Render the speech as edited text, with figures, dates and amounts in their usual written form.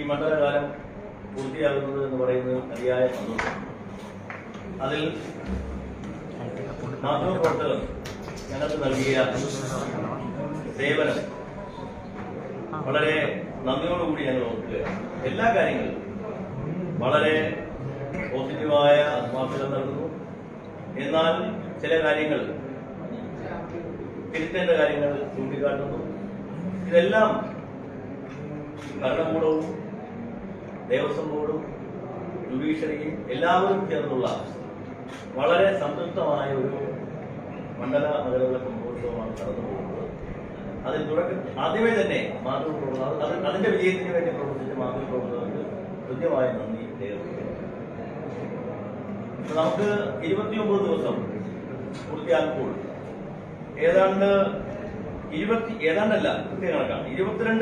ഈ മണ്ഡലകാലം പൂർത്തിയാകുന്നത് എന്ന് പറയുന്നത് അതിയായ സന്തോഷം. അതിൽ മാധ്യമപ്രവർത്തകർ ഞങ്ങൾക്ക് നൽകിയ സേവനം വളരെ നന്ദിയോടുകൂടി ഞങ്ങൾ ഓർക്കുകയാണ്. എല്ലാ കാര്യങ്ങളും വളരെ പോസിറ്റീവായ ആത്മാർത്ഥത നൽകുന്നു. എന്നാൽ ചില കാര്യങ്ങൾ തിരുത്തേണ്ട കാര്യങ്ങൾ ചൂണ്ടിക്കാട്ടുന്നു. ഇതെല്ലാം ഭരണകൂടവും ദേവസ്വം ബോർഡും ജുഡീഷ്യറിയും എല്ലാവരും ചേർന്നുള്ള വളരെ സംതൃപ്തമായ ഒരു മണ്ഡല മകരവിള കുംഭോത്സവമാണ് കടന്നു പോകുന്നത്. അതിൽ ആദ്യമേ തന്നെ മാതൃപ്രവർത്തകർ അതിന്റെ വിജയത്തിന് വേണ്ടി പ്രവർത്തിച്ച മാതൃപ്രവർത്തകർക്ക് കൃത്യമായ നന്ദി രേഖപ്പെടുത്തുന്നു. നമുക്ക് 29 ദിവസം പൂർത്തിയാക്കുമ്പോൾ ഏതാണ്ടല്ല കൃത്യ കണക്കാണ് 22